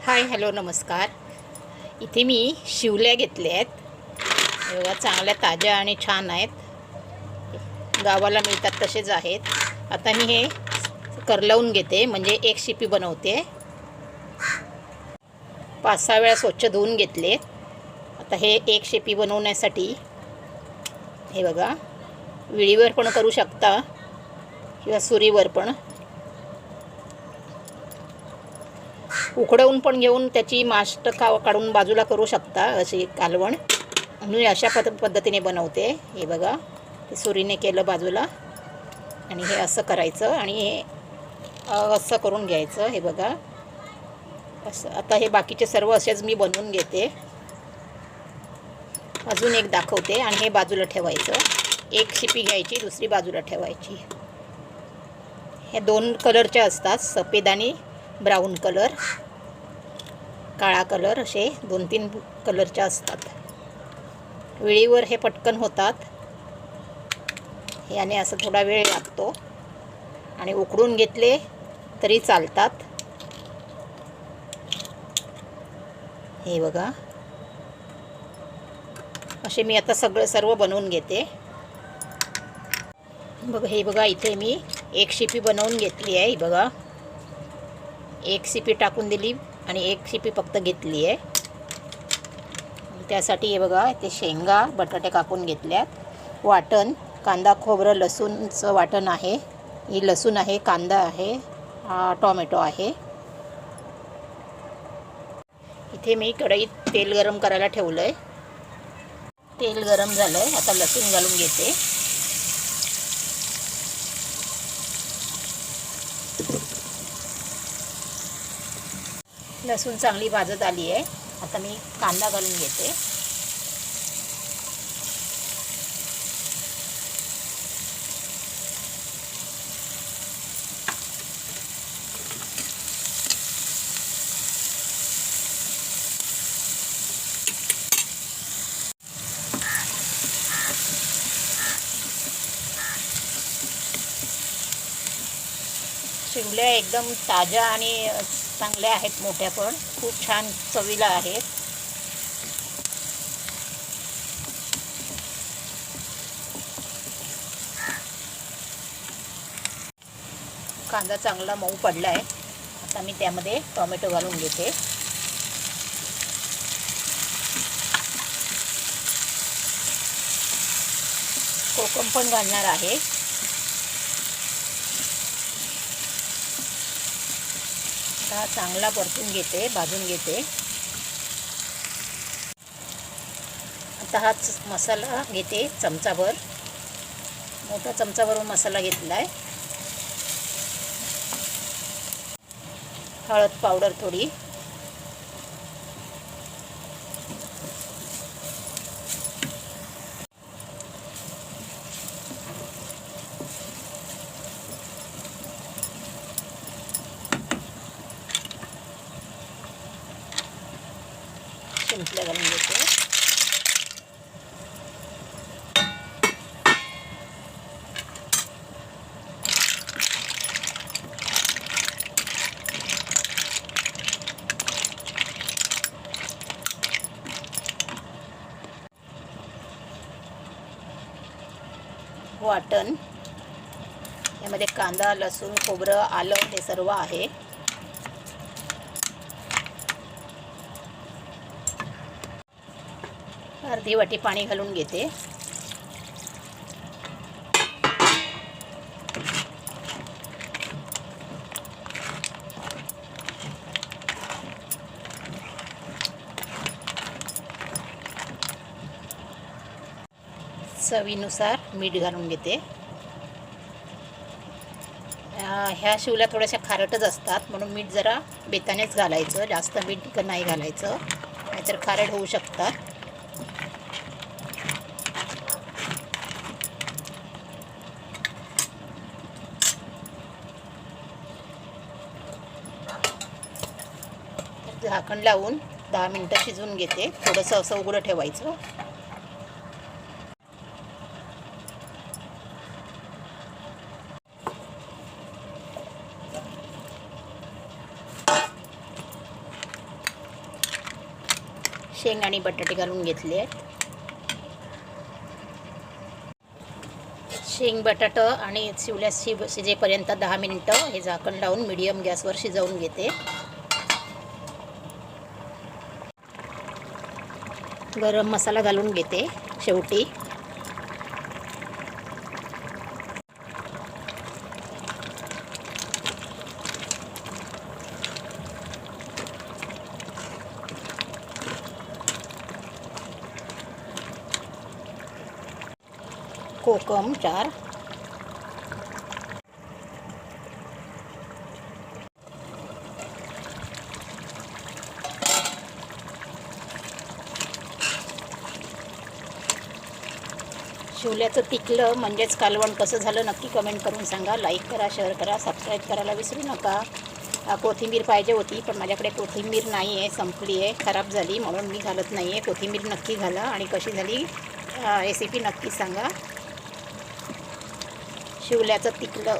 Hi hello नमस्कार. इथे मी शिवल्या घेतल्या आहेत. हे बघा, चांगल्या ताज्या आणि छान आहेत. गावाला मिळतात तसेच आहेत. आता मी हे करलवून घेते, म्हणजे एक शिपी बनवते. 5-6 वेळा स्वच्छ धुवून घेतले. आता हे एक शिपी बनवण्यासाठी हे बघा, विळीवर पण करू शकता किंवा सुरीवर पण. उकडवून पण घेऊन त्याची मास्ट काढून बाजूला करू शकता, अशी कालवण. मी अशा पद्धतीने बनवते. हे बघा, ते सुरीने केलं बाजूला आणि हे असं करायचं आणि हे असं करून घ्यायचं. हे बघा असं. आता हे बाकीचे सर्व असेच मी बनवून घेते. अजून एक दाखवते आणि हे बाजूला ठेवायचं. एक शिपी घ्यायची, दुसरी बाजूला ठेवायची. हे 2 कलरचे असतात, सफेद आणि ब्राऊन कलर, काळा कलर, असे 2-3 कलरचे असतात. विळीवर हे पटकन होतात. याने असं थोडा वेळ लागतो आणि उकडून घेतले तरी चालतात. हे बघा, असे मी आता सर्व बनवून घेते. बघा, हे बघा, इथे मी एक शिपी बनवून घेतली आहे. बघा, एक शिपी टाकून दिली आणि एक शिपी फक्त घेतली आहे. त्यासाठी हे बघा, ते शेंगा बटाटे कापून घेतल्यात. वाटण, कांदा खोबरं लसूणचं वाटण आहे. ही लसूण आहे, कांदा आहे, टोमॅटो आहे. इथे मी कढईत तेल गरम करायला ठेवलं आहे. तेल गरम झालं आहे. आता लसूण घालून घेते. लसूण चांगली भाजत आली आहे. आता मी कांदा घालून घेते. शिवल्या एकदम ताज्या आणि चांगल्या आहेत, मोठ्या पण खूप छान चवीला आहेत. कांदा चांगला मऊ पडला आहे. आता मी त्यामध्ये टोमॅटो घालून घेते. कोकम पण घालणार आहे. आता चांगला परतून घेते, भाजून घेते. आता हाच मसाला घेते, चमचाभर, मोठा चमचाभरून मसाला घेतला आहे. हळद पावडर थोडी, शिंपल्या घालून घेते. वाटण, यामध्ये कांदा, लसूण, खोबरं, आलं हे सर्व आहे. अर्धी वाटी पाणी घालून घेते. चवीनुसार मीठ घालून घेते. ह्या शिवल्या थोड्याशा खारटच असतात, म्हणून मीठ जरा बेतानेच घालायचं. जास्त मीठ नाही घालायचं, नाहीतर खारट होऊ शकतात. झाकण लावून 10 मिनटं शिजवून घेते. थोडंसं असं उघडं ठेवायचं. शेंग आणि बटाटे घालून घेतले आहेत. शेंग बटाटं आणि शिवल्या शिजेपर्यंत 10 मिनिटं हे झाकण लावून मीडियम गॅसवर शिजवून घेते. गरम मसाला घालून घेते शेवटी. कोकम 4, शिवल्याचं तिखलं म्हणजेच कालवण कसं झालं नक्की कमेंट करून सांगा. लाईक करा, शेअर करा, सबस्क्राईब करायला विसरू नका. कोथिंबीर पाहिजे होती पण माझ्याकडे कोथिंबीर नाही आहे, संपली आहे, खराब झाली म्हणून मी घालत नाही आहे. कोथिंबीर नक्की घाला आणि कशी झाली रेसिपी नक्की सांगा. शिवल्याचं तिखलं